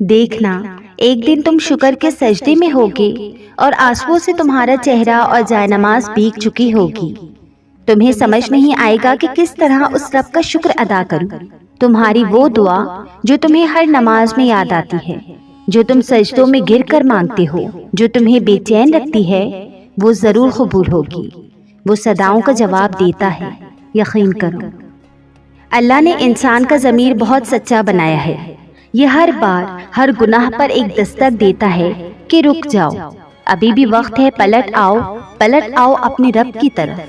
دیکھنا ایک دن تم شکر کے سجدے میں ہوگے اور آنسوؤں سے تمہارا چہرہ اور جائے نماز بھیگ چکی ہوگی۔ تمہیں سمجھ نہیں آئے گا کہ کس طرح اس رب کا شکر ادا کروں۔ تمہاری وہ دعا جو تمہیں ہر نماز میں یاد آتی ہے، جو تم سجدوں میں گر کر مانگتے ہو، جو تمہیں بے چین رکھتی ہے، وہ ضرور قبول ہوگی۔ وہ صداؤں کا جواب دیتا ہے، یقین کرو۔ اللہ نے انسان کا ضمیر بہت سچا بنایا ہے۔ یہ ہر بار ہر گناہ پر ایک دستک دیتا ہے کہ رک جاؤ، ابھی بھی وقت ہے، پلٹ آؤ اپنے رب کی طرف۔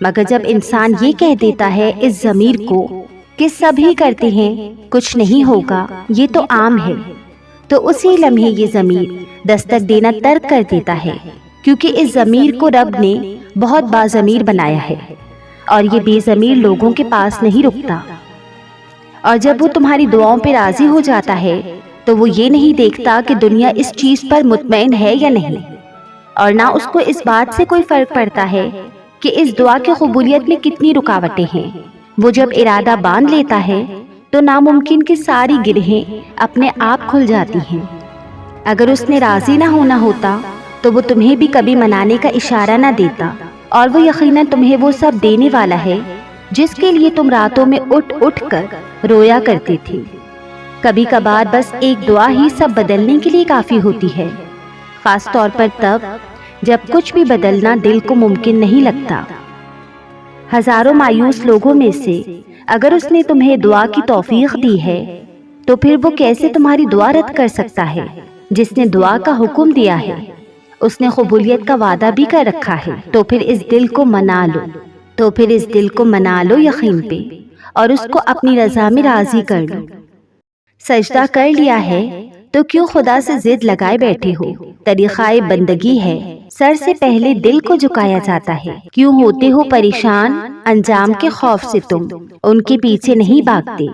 مگر جب انسان یہ کہہ دیتا ہے اس ضمیر کو کہ سب ہی کرتے ہیں، کچھ نہیں ہوگا، یہ تو عام ہے، تو اسی لمحے یہ ضمیر دستک دینا ترک کر دیتا ہے، کیونکہ اس ضمیر کو رب نے بہت باضمیر بنایا ہے اور یہ بے ضمیر لوگوں کے پاس نہیں رکتا۔ اور جب وہ تمہاری دعاؤں پہ راضی ہو جاتا ہے تو وہ یہ نہیں دیکھتا کہ دنیا اس چیز پر مطمئن ہے یا نہیں، اور نہ اس کو اس بات سے کوئی فرق پڑتا ہے کہ اس دعا کی قبولیت میں کتنی رکاوٹیں ہیں۔ وہ جب ارادہ باندھ لیتا ہے تو ناممکن کی ساری گرہیں اپنے آپ کھل جاتی ہیں۔ اگر اس نے راضی نہ ہونا ہوتا تو وہ تمہیں بھی کبھی منانے کا اشارہ نہ دیتا، اور وہ یقیناً تمہیں وہ سب دینے والا ہے جس کے لیے تم راتوں میں اٹھ کر رویا کرتی تھی۔ کبھی کبھار بس ایک دعا ہی سب بدلنے کے لیے کافی ہوتی ہے، خاص طور پر تب جب کچھ بھی بدلنا دل کو ممکن نہیں لگتا۔ ہزاروں مایوس لوگوں میں سے اگر اس نے تمہیں دعا کی توفیق دی ہے تو پھر وہ کیسے تمہاری دعا رد کر سکتا ہے؟ جس نے دعا کا حکم دیا ہے اس نے قبولیت کا وعدہ بھی کر رکھا ہے، تو پھر اس دل کو منا لو یقین پہ، اور اس کو اپنی رضا میں راضی کر لو۔ سجدہ کر لیا ہے تو کیوں خدا سے ضد لگائے بیٹھے ہو؟ طریقہ بندگی ہے، سر سے پہلے دل کو جھکایا جاتا ہے۔ کیوں ہوتے ہو پریشان انجام کے خوف سے؟ تم ان کے پیچھے نہیں بھاگتے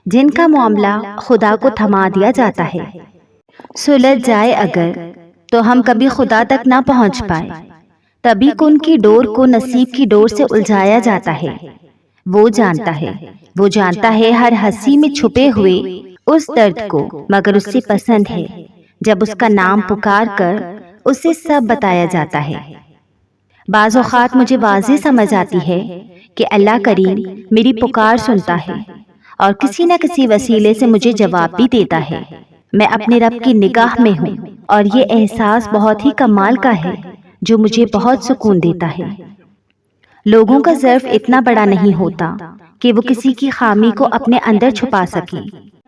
جن کا معاملہ خدا کو تھما دیا جاتا ہے۔ سلجھ جائے اگر تو ہم کبھی خدا تک نہ پہنچ پائے، تبھی کن کی ڈور کو نصیب کی ڈور سے الجھایا جاتا ہے۔ وہ جانتا ہے ہر ہنسی میں چھپے ہوئے اس درد کو، مگر اس سے پسند ہے جب اس کا نام پکار کر اسے سب بتایا جاتا ہے۔ بعض اوقات مجھے واضح سمجھ آتی ہے کہ اللہ کریم میری پکار سنتا ہے اور کسی نہ کسی وسیلے سے مجھے جواب بھی دیتا ہے۔ میں اپنے رب کی نگاہ میں ہوں اور یہ احساس بہت ہی کمال کا ہے جو مجھے بہت سکون دیتا ہے۔ لوگوں کا ظرف اتنا بڑا نہیں ہوتا کہ وہ کسی کی خامی کو اپنے اندر چھپا سکیں۔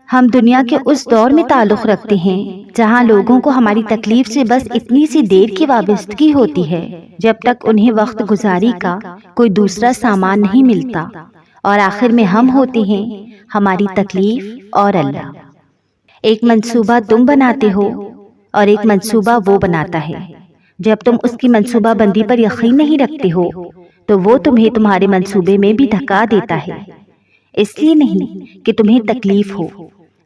ہم دنیا کے اس دور میں تعلق رکھتے ہیں جہاں لوگوں کو ہماری تکلیف سے بس اتنی سی دیر کی وابستگی ہوتی ہے جب تک انہیں وقت گزاری کا کوئی دوسرا سامان نہیں ملتا، اور آخر میں ہم ہوتے ہیں ہماری تکلیف اور اللہ۔ ایک منصوبہ تم بناتے ہو اور ایک منصوبہ وہ بناتا ہے۔ جب تم اس کی منصوبہ بندی پر یقین نہیں رکھتے ہو تو وہ تمہیں تمہارے منصوبے میں بھی دھکا دیتا ہے، اس لیے نہیں کہ تمہیں تکلیف ہو،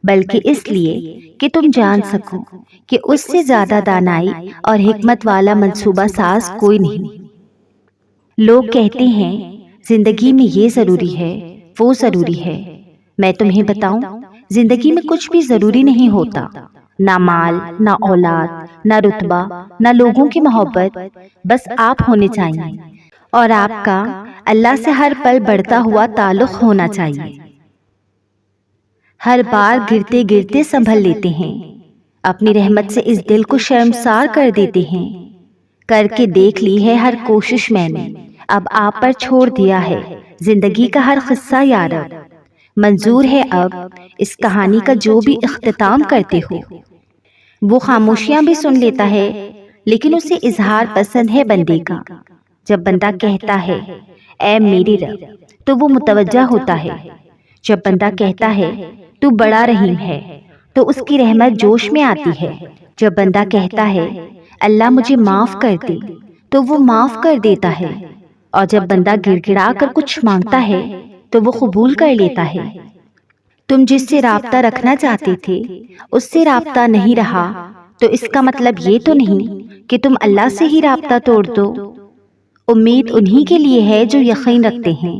بلکہ اس لیے کہ تم جان سکو کہ اس سے زیادہ دانائی اور حکمت والا منصوبہ ساز کوئی نہیں۔ لوگ کہتے ہیں زندگی میں یہ ضروری ہے، وہ ضروری ہے۔ میں تمہیں بتاؤں، زندگی میں کچھ بھی ضروری نہیں ہوتا، نہ مال، نہ اولاد، نہ رتبہ، نہ لوگوں کی محبت، بس آپ ہونے چاہیے، اور آپ کا اللہ سے ہر پل بڑھتا ہوا تعلق ہونا چاہیے۔ ہر بار گرتے گرتے سنبھل لیتے ہیں، اپنی رحمت سے اس دل کو شرمسار کر دیتے ہیں۔ کر کے دیکھ لی ہے ہر کوشش میں نے، اب آپ پر چھوڑ دیا ہے زندگی کا ہر قصہ یارب۔ منظور ہے اب اس کہانی کا جو بھی اختتام کرتے ہو۔ وہ خاموشیاں بھی سن لیتا ہے، لیکن اسے اظہار پسند ہے بندے کا۔ جب بندہ کہتا ہے اے میرے رب تو وہ متوجہ ہوتا ہے۔ جب بندہ کہتا ہے تو بڑا رحیم ہے تو اس کی رحمت جوش میں آتی ہے۔ جب بندہ کہتا ہے اللہ مجھے معاف کر دے تو وہ معاف کر دیتا ہے، اور جب بندہ گڑ گڑا کر کچھ مانگتا ہے تو وہ قبول کر لیتا ہے۔ تم جس سے رابطہ رکھنا چاہتے تھے اس سے رابطہ نہیں رہا تو اس کا مطلب یہ تو نہیں کہ تم اللہ سے ہی رابطہ توڑ دو۔ امید انہی کے لیے ہے جو یقین رکھتے ہیں،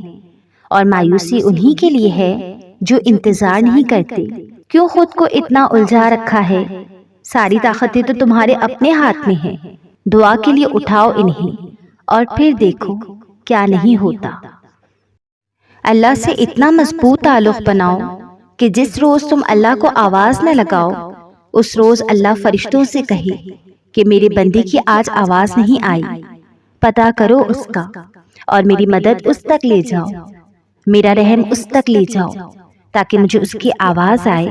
اور مایوسی انہی کے لیے ہے جو انتظار نہیں کرتے۔ کیوں خود کو اتنا الجھا رکھا ہے؟ ساری طاقتیں تو تمہارے اپنے ہاتھ میں ہیں۔ دعا کے لیے اٹھاؤ انہیں اور پھر دیکھو کیا نہیں ہوتا۔ اللہ سے اتنا مضبوط تعلق بناؤ کہ جس روز تم اللہ کو آواز نہ لگاؤ اس روز اللہ فرشتوں سے کہے کہ میرے بندے کی آج آواز نہیں آئی، پتہ کرو اس کا اور میری مدد اس تک لے جاؤ، میرا رحم اس تک لے جاؤ تاکہ مجھے اس کی آواز آئے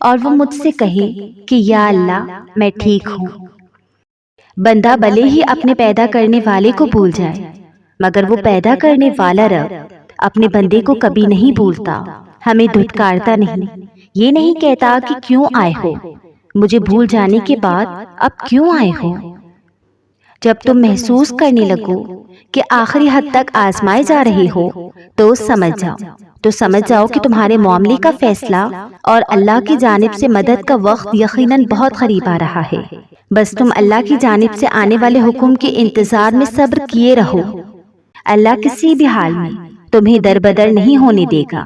اور وہ مجھ سے کہے کہ یا اللہ میں ٹھیک ہوں۔ بندہ بھلے ہی اپنے پیدا کرنے والے کو بھول جائے مگر وہ پیدا کرنے والا رب اپنے بندے کو کبھی نہیں بھولتا، ہمیں دھتکارتا نہیں، یہ نہیں کہتا کہ کیوں آئے ہو، مجھے بھول جانے کے بعد اب کیوں آئے ہو۔ جب تم محسوس کرنے لگو کہ آخری حد تک آزمائے جا رہے ہو تو سمجھ جاؤ کہ تمہارے معاملے کا فیصلہ اور اللہ کی جانب سے مدد کا وقت یقیناً بہت قریب آ رہا ہے۔ بس تم اللہ کی جانب سے آنے والے حکم کے انتظار میں صبر کیے رہو، اللہ کسی بھی حال میں تمہیں دربدر نہیں ہونے دے گا۔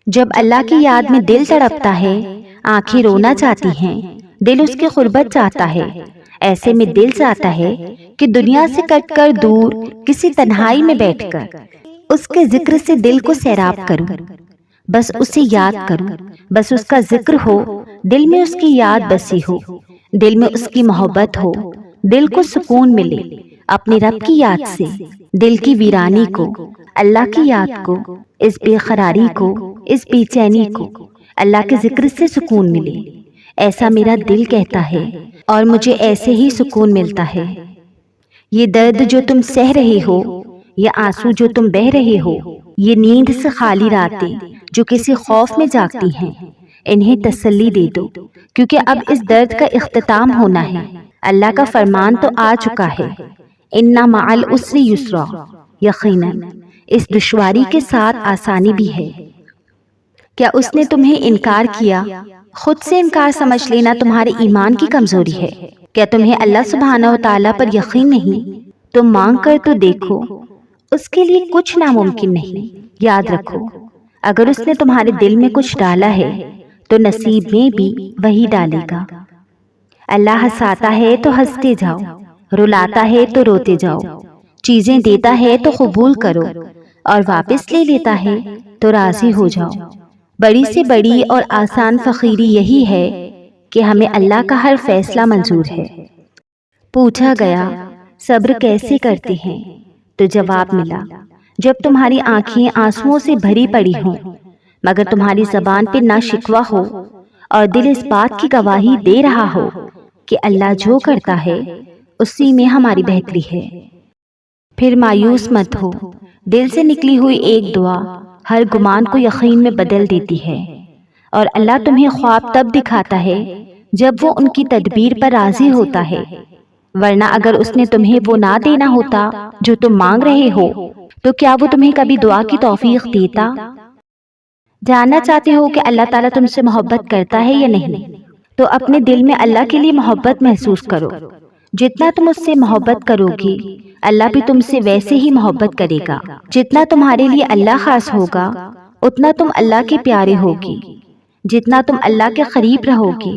جب اللہ کی یاد میں دل تڑپتا ہے، آنکھیں رونا چاہتی ہیں، دل اس کی قربت چاہتا ہے، ایسے میں دل چاہتا ہے کہ دنیا سے کٹ کر دور کسی تنہائی میں بیٹھ کر اس کے ذکر سے دل کو سیراب کروں، بس اسے یاد کروں، بس اس کا ذکر ہو، دل میں اس کی یاد بسی ہو، دل میں اس کی محبت ہو، دل کو سکون ملے اپنے رب کی یاد سے، دل کی ویرانی کو، اللہ کی یاد کو، اس بے قراری کو، اس بے چینی کو اللہ کے ذکر سے سکون ملے، ایسا میرا دل کہتا ہے اور مجھے ایسے ہی سکون ملتا ہے۔ یہ درد جو تم سہ رہے ہو، یہ آنسو جو تم بہہ رہے ہو، یہ نیند سے خالی راتیں جو کسی خوف میں جاگتی ہیں، انہیں تسلی دے دو کیونکہ اب اس درد کا اختتام ہونا ہے۔ اللہ کا فرمان تو آ چکا ہے، اِنَّ مَعَ الْعُسْرِ یُسْرًا، یقیناً اس دشواری کے ساتھ آسانی بھی ہے۔ کیا اس نے تمہیں انکار کیا؟ خود سے انکار سمجھ لینا تمہارے ایمان کی کمزوری ہے۔ کیا تمہیں اللہ سبحانہ و تعالیٰ پر یقین نہیں؟ تم مانگ کر تو دیکھو، اس کے لیے کچھ ناممکن نہیں۔ یاد رکھو، اگر اس نے تمہارے دل میں کچھ ڈالا ہے تو نصیب میں بھی وہی ڈالے گا۔ اللہ ہنساتا ہے تو ہنستے جاؤ، رلاتا ہے تو روتے جاؤ، چیزیں دیتا ہے تو قبول کرو اور واپس لے لیتا ہے تو راضی ہو جاؤ۔ بڑی سے بڑی اور آسان فقیری یہی ہے کہ ہمیں اللہ کا ہر فیصلہ منظور ہے۔ پوچھا گیا صبر کیسے کرتے ہیں تو جواب ملا، جب تمہاری آنکھیں آنسوؤں سے بھری پڑی ہوں مگر تمہاری زبان پہ نہ شکوہ ہو اور دل اس بات کی گواہی دے رہا ہو کہ اللہ جو کرتا ہے اسی میں ہماری بہتری ہے۔ پھر مایوس مت ہو، دل سے نکلی ہوئی ایک دعا ہر گمان کو یقین میں بدل دیتی ہے، اور اللہ تمہیں خواب تب دکھاتا ہے جب وہ ان کی تدبیر پر راضی ہوتا ہے، ورنہ اگر اس نے تمہیں وہ نہ دینا ہوتا جو تم مانگ رہے ہو تو کیا وہ تمہیں کبھی دعا کی توفیق دیتا؟ جاننا چاہتے ہو کہ اللہ تعالیٰ تم سے محبت کرتا ہے یا نہیں؟ تو اپنے دل میں اللہ کے لیے محبت محسوس کرو۔ جتنا تم اس سے محبت کرو گی اللہ بھی تم سے ویسے ہی محبت کرے گا۔ جتنا تمہارے لیے اللہ خاص ہوگا اتنا تم اللہ کے پیارے ہوگی، جتنا تم اللہ کے قریب رہو گی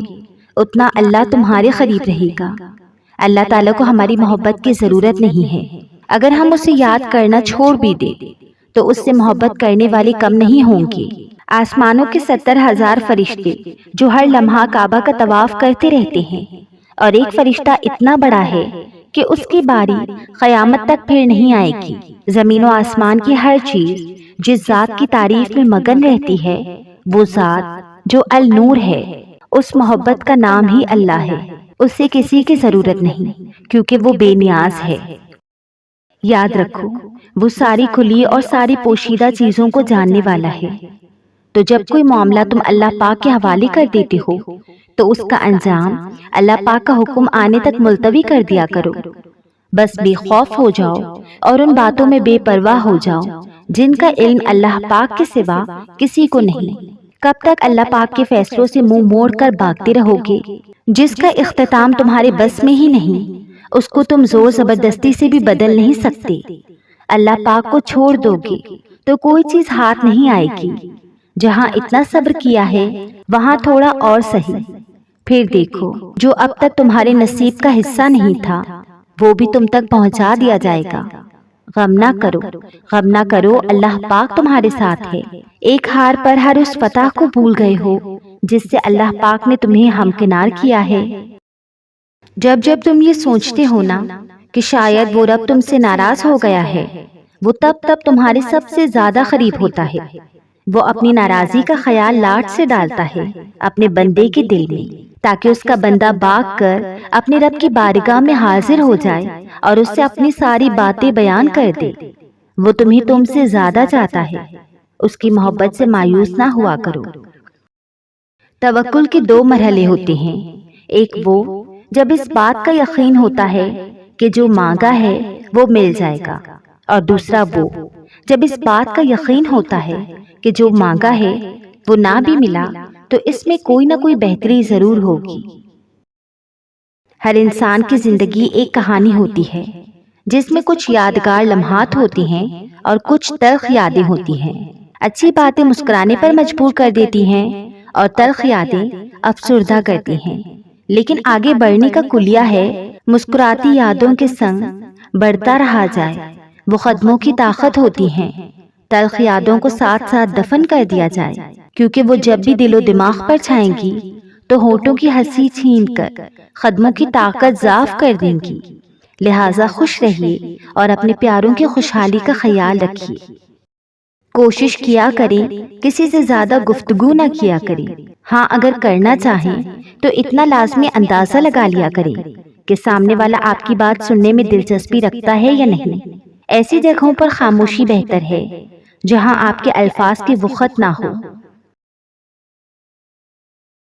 اتنا اللہ تمہارے قریب رہے گا۔ اللہ تعالیٰ کو ہماری محبت کی ضرورت نہیں ہے، اگر ہم اسے یاد کرنا چھوڑ بھی دیں تو اس سے محبت کرنے والے کم نہیں ہوں گے۔ آسمانوں کے 70,000 فرشتے جو ہر لمحہ کعبہ کا طواف کرتے رہتے ہیں، اور ایک فرشتہ اتنا بڑا ہے کہ اس کی باری قیامت تک پھر نہیں آئے گی۔ زمین و آسمان کی ہر چیز جس ذات کی تعریف میں مگن رہتی ہے، وہ ذات جو النور ہے، اس محبت کا نام ہی اللہ ہے۔ اس سے کسی کی ضرورت نہیں کیونکہ وہ بے نیاز ہے۔ یاد رکھو، وہ ساری کھلی اور ساری پوشیدہ چیزوں کو جاننے والا ہے۔ تو جب کوئی معاملہ تم اللہ پاک کے حوالے کر دیتے ہو تو اس کا انجام اللہ پاک کا حکم آنے تک ملتوی کر دیا کرو۔ بس بے خوف ہو جاؤ اور ان باتوں میں بے پرواہ ہو جاؤ جن کا علم اللہ پاک کے سوا کسی کو نہیں۔ کب تک اللہ پاک کے فیصلوں سے منہ موڑ کر بھاگتے رہو گے؟ جس کا اختتام تمہارے بس میں ہی نہیں، اس کو تم زور زبردستی سے بھی بدل نہیں سکتے۔ اللہ پاک کو چھوڑ دو گے تو کوئی چیز ہاتھ نہیں آئے گی۔ جہاں اتنا صبر کیا ہے وہاں تھوڑا اور سہی، پھر دیکھو جو اب تک تمہارے نصیب کا حصہ نہیں تھا وہ بھی تم تک پہنچا دیا جائے گا۔ غم نہ کرو، غم نہ کرو، اللہ پاک تمہارے ساتھ ہے۔ ایک ہار پر ہر اس فتح کو بھول گئے ہو جس سے اللہ پاک نے تمہیں ہمکنار کیا ہے۔ جب جب تم یہ سوچتے ہو نا کہ شاید وہ رب تم سے ناراض ہو گیا ہے، وہ تب تمہارے سب سے زیادہ قریب ہوتا ہے۔ وہ اپنی ناراضی کا خیال لاٹ سے ڈالتا ہے اپنے بندے کے دل میں، تاکہ اس کا بندہ بھاگ کر اپنے رب کی بارگاہ میں حاضر ہو جائے اور اس سے اپنی ساری باتیں بیان کر دے۔ وہ تمہیں تم سے زیادہ چاہتا ہے، اس کی محبت سے مایوس نہ ہوا کرو۔ توکل کے دو مرحلے ہوتے ہیں، ایک وہ جب اس بات کا یقین ہوتا ہے کہ جو مانگا ہے وہ مل جائے گا، اور دوسرا وہ جب اس بات کا یقین ہوتا ہے کہ جو مانگا ہے وہ نہ بھی ملا تو اس میں کوئی نہ کوئی بہتری ضرور ہوگی۔ ہر انسان کی زندگی ایک کہانی ہوتی ہے جس میں کچھ یادگار لمحات ہوتی ہیں اور کچھ تلخ یادیں ہوتی ہیں۔ اچھی باتیں مسکرانے پر مجبور کر دیتی ہیں اور تلخ یادیں افسردہ کرتی ہیں، لیکن آگے بڑھنے کا کلیہ ہے مسکراتی یادوں کے سنگ بڑھتا رہا جائے۔ وہ قدموں کی طاقت ہوتی ہیں، تلخ یادوں کو ساتھ ساتھ دفن کر دیا جائے، کیونکہ وہ جب بھی دل و دماغ پر چھائیں گی تو ہونٹوں کی ہنسی چھین کر قدموں کی طاقت ضعف کر دیں گی۔ لہٰذا خوش رہیے اور اپنے پیاروں کی خوشحالی کا خیال رکھیے۔ کوشش کیا کریں کسی سے زیادہ گفتگو نہ کیا کریں، ہاں اگر کرنا چاہیں تو اتنا لازمی اندازہ لگا لیا کریں کہ سامنے والا آپ کی بات سننے میں دلچسپی رکھتا ہے یا نہیں۔ ایسی جگہوں پر خاموشی بہتر ہے جہاں آپ کے الفاظ کی وقت نہ ہو۔